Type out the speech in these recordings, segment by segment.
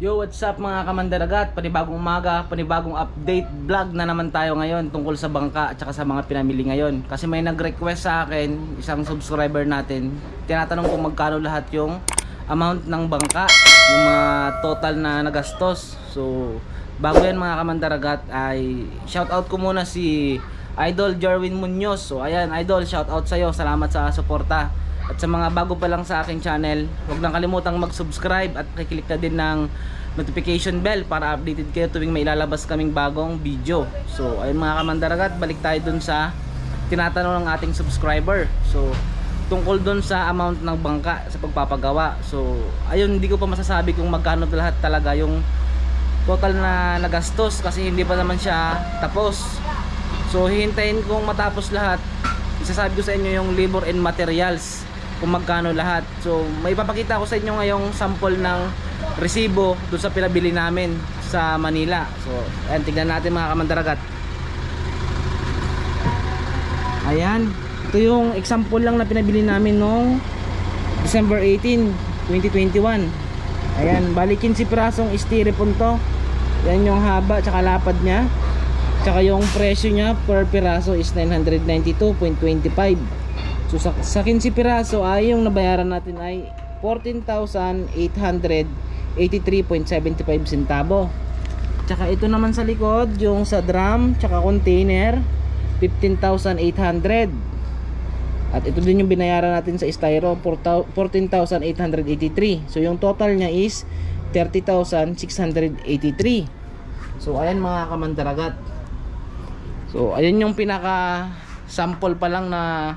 Yo, what's up mga kamandaragat? Panibagong umaga, panibagong update vlog na naman tayo ngayon tungkol sa bangka at saka sa mga pinamili ngayon. Kasi may nag-request sa akin, isang subscriber natin, tinatanong kung magkano lahat yung amount ng bangka, yung mga total na nagastos. So, bago yan mga kamandaragat ay shoutout ko muna si Idol Jerwin Munoz. So, ayan Idol, shoutout sa'yo, salamat sa suporta. At sa mga bago pa lang sa aking channel, huwag nang kalimutang mag-subscribe at pakiclick na din ng notification bell para updated kayo tuwing may ilalabas kaming bagong video. So ayun mga kamandaragat, balik tayo dun sa tinatanong ng ating subscriber. So tungkol dun sa amount ng bangka sa pagpapagawa. So ayun, hindi ko pa masasabi kung magkano lahat talaga yung total na nagastos kasi hindi pa naman siya tapos. So hihintayin kong matapos lahat, isasabi ko sa inyo yung labor and materials kung magkano lahat. So may papakita ko sa inyo ngayong sample ng resibo doon sa pinabili namin sa Manila. So ayan, tignan natin mga kamandaragat. Ayan, ito yung example lang na pinabili namin noong December 18, 2021. Ayan, bali 15 pirasong styrofoam to. Yan yung haba tsaka lapad nya. Tsaka yung presyo nya per piraso is 992.25. So sa 15 piraso ay yung nabayaran natin ay 14,883.75 centavo. Tsaka ito naman sa likod, yung sa drum tsaka container, 15,800. At ito din yung binayaran natin sa styro, 14,883. So yung total nya is 30,683. So ayan mga kamandaragat. So ayun yung pinaka sample pa lang na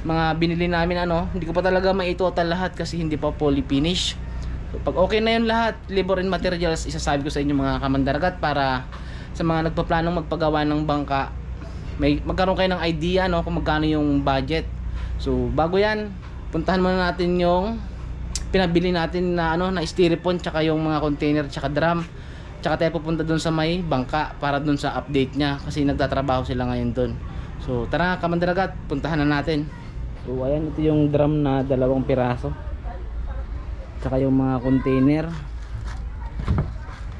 mga binili namin. Hindi ko pa talaga mai-total lahat kasi hindi pa fully finish. So pag okay na yun lahat, labor and materials, isasabi ko sa inyo mga kamandaragat para sa mga nagpaplanong magpagawa ng bangka, magkaroon kayo ng idea kung magkano yung budget. So bago yan, puntahan muna natin yung pinabili natin na na styrofoam tsaka yung mga container tsaka drum. Tsaka tayo pupunta dun sa may bangka para dun sa update nya kasi nagtatrabaho sila ngayon dun. So tara kamandaragat, puntahan na natin. So ayan, ito yung drum na 2 piraso. Tsaka yung mga container.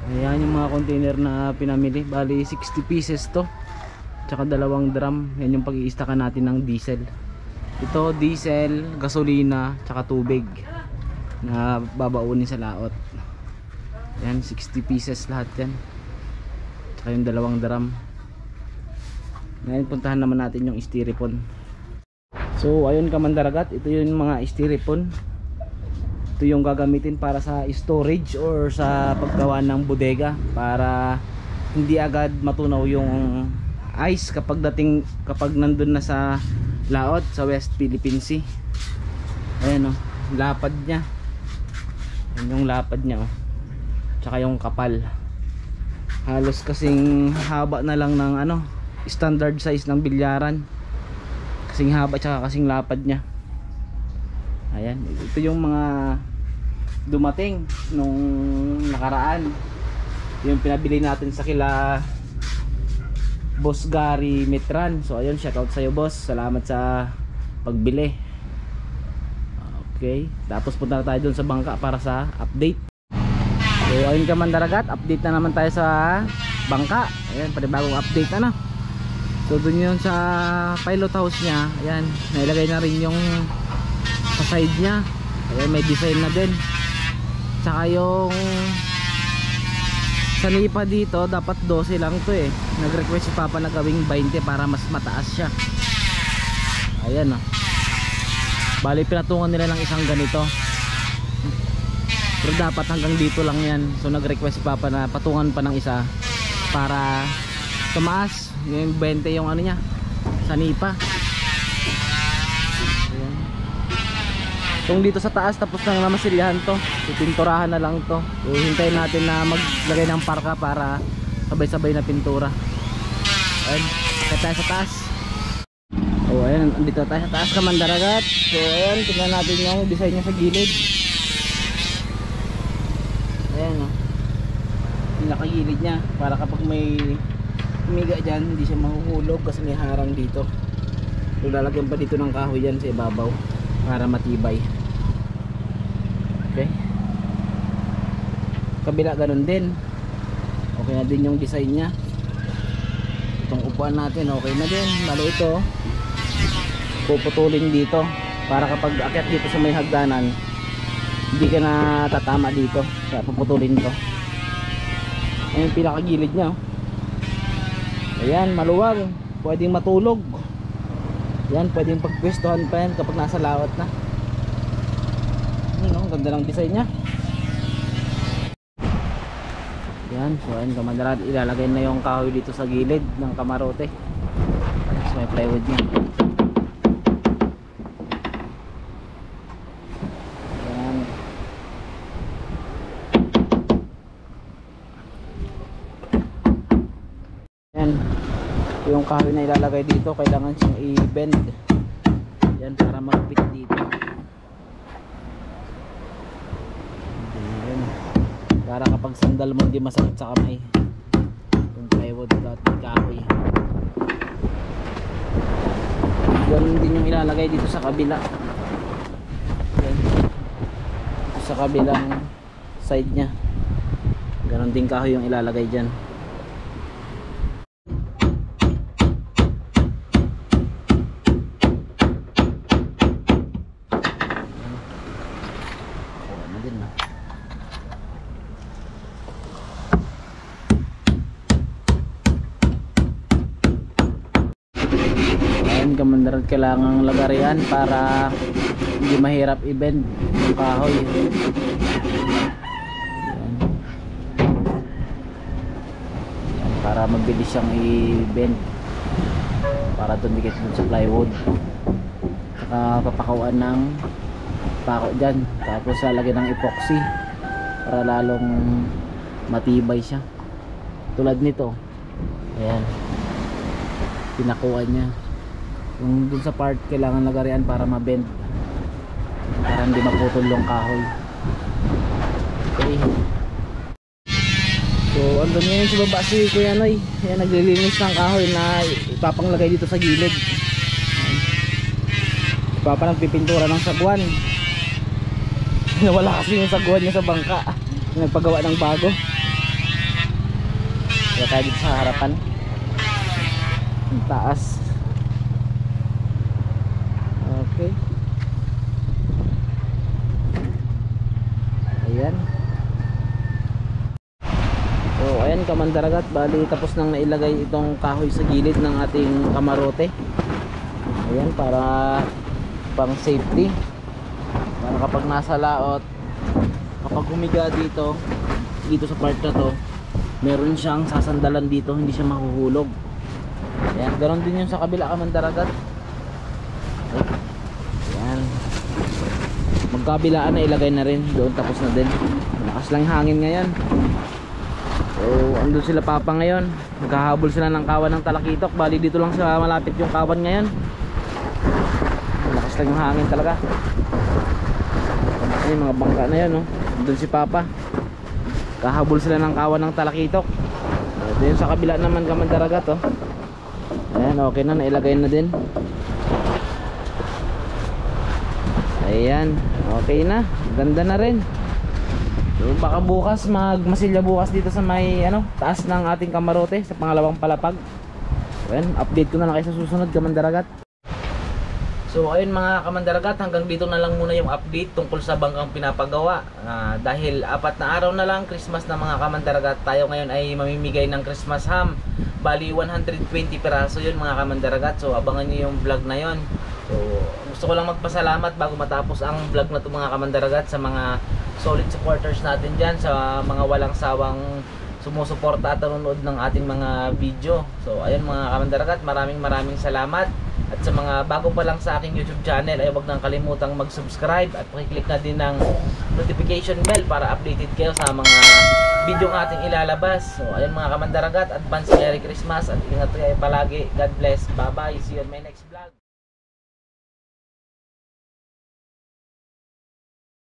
Ayan yung mga container na pinamili. Bali 60 pieces to. Tsaka 2 drum. Yan yung pag-iistakan natin ng diesel. Ito diesel, gasolina, tsaka tubig na babaunin sa laot. Yan, 60 pieces lahat yan. Tsaka yung 2 drum. Ngayon puntahan naman natin yung styrofoam. So ayun kamandaragat, ito yung mga styrofoam. Ito yung gagamitin para sa storage or sa paggawa ng bodega para hindi agad matunaw yung ice kapag nandun na sa laot sa West Philippine Sea. Ayan lapad nya. Ayan yung lapad nya tsaka yung kapal. Halos kasing haba na lang ng standard size ng bilyaran. Kasing haba tsaka kasing lapad nya. Ayan, ito yung mga dumating nung nakaraan. Yung pinabili natin sa kila Boss Gary Mitran. So ayun, shoutout sa'yo boss, salamat sa pagbili. Okay, tapos punta na tayo dun sa bangka para sa update. So ayun kamandaragat, update na naman tayo sa bangka. Ayan, panibagong update na. So dun yun sa pilot house nya. Ayan, nailagay na rin yung sa side nya. Ayan, may design na din. Tsaka yung sa nipa dito, dapat 12 lang to eh. Nag-request si Papa na gawing 20 para mas mataas siya. Ayan bali pinatungan nila ng isang ganito. Pero dapat hanggang dito lang yan. So nag-request si Papa na patungan pa ng isa para tumaas yung 20 yung niya sa nipa. Ayan. Kung dito sa taas tapos nang namasilyahan to, pipinturahan na lang to. So hintayin natin na maglagay ng parka para sabay-sabay na pintura. Ayan, kaya tayo sa taas. Oh ayan, dito tayo sa taas kamandaragat. So ayan, tingnan natin yung design niya sa gilid. Ayan yung nakagilid niya para kapag may umiga dyan hindi siya mahuhulog kasi may harang dito. So lalagyan pa dito ng kahoy yan sa ibabaw para matibay. Okay. kabila ganun din. Okay na din yung design nya. Itong upuan natin okay na din. Bali ito puputulin dito para kapag akyat dito sa may hagdanan hindi ka na tatama dito, kaya puputulin to. Ayan yung pinakagilid nya, oh. Ayan, maluwag, pwedeng matulog. Yan, pwedeng pagpwestuhan pa yan kapag nasa lawat na. Ano, ganda ng design nya. Yan, so ayan, kamandaran, ilalagay na yung kahoy dito sa gilid ng kamarote. So may plywood nya. Yan. Yan, yung kahoy na ilalagay dito kailangan siyang i-bend. Yan, para mag-fit dito. Yan. Para kapag sandal mo hindi masakit sa kamay. Yung plywood at kahoy. Ganun din yung ilalagay dito sa kabila. Yan. Sa kabilang side nya. Ganun din kahoy yung ilalagay dyan. Kamandaran, kailangang lagarian para hindi mahirap i-bend yung kahoy. Yan. Yan, para mabilis siyang i-bend para tumikit dun sa plywood. Saka papakawaan ng pako dyan, tapos lalagyan ng epoxy para lalong matibay siya. Tulad nito, ayan, pinakuan niya. Yung dun sa part kailangan lagarian para ma-bend, para hindi maputol yung kahoy. Okay. So andun ngayon sa baba si Kuya Noy. Ayan, naglilinis ng kahoy na ipapanglagay dito sa gilid. Papa nagpipintura ng sagwan. Nawala kasi yung sagwan niya sa bangka. Nagpagawa ng bago. Kaya tayo dito sa harapan. Ang taas. Okay. Ayan. So ayan kamandaragat, bali tapos nang nailagay itong kahoy sa gilid ng ating kamarote. Ayan, para pang safety, para kapag nasa laot, kapag humiga dito sa part na to, meron siyang sasandalan dito, hindi siya mahuhulog. Ayan, ganoon din yung sa kabila kamandaragat. Ayan, magkabilaan na ilagay na rin doon, tapos na din. Lakas lang hangin ngayon. So andun sila papa ngayon, naghahabol sila ng kawan ng talakitok. Bali dito lang sa malapit yung kawan ngayon. Lakas lang yung hangin talaga. Ay, mga bangka na yan, no? Andun si papa, kahabol sila ng kawan ng talakitok. Ito yung sa kabila naman kamandaragat, oh. Ayan, okay na, nailagay na din. Ayan, okay na, ganda na rin. So baka bukas magmasilya bukas dito sa may taas ng ating kamarote sa pangalawang palapag. Ayan, update ko na lang kayo sa susunod kamandaragat. So ayun mga kamandaragat, hanggang dito na lang muna yung update tungkol sa bangkang pinapagawa. Dahil 4 na araw na lang Christmas na mga kamandaragat, tayo ngayon ay mamimigay ng Christmas ham. Bali 120 piraso yun mga kamandaragat. So abangan nyo yung vlog na yun. So gusto ko lang magpasalamat bago matapos ang vlog na ito mga kamandaragat sa mga solid supporters natin dyan, sa mga walang sawang sumusuporta at nanonood ng ating mga video. So ayun mga kamandaragat, maraming salamat. At sa mga bago pa lang sa aking YouTube channel ay huwag nang kalimutang mag-subscribe at pakiclick na din ng notification bell para updated kayo sa mga video ng ating ilalabas. So ayun mga kamandaragat, advance Merry Christmas at ingat kayo palagi. God bless. Bye bye. See you on my next vlog.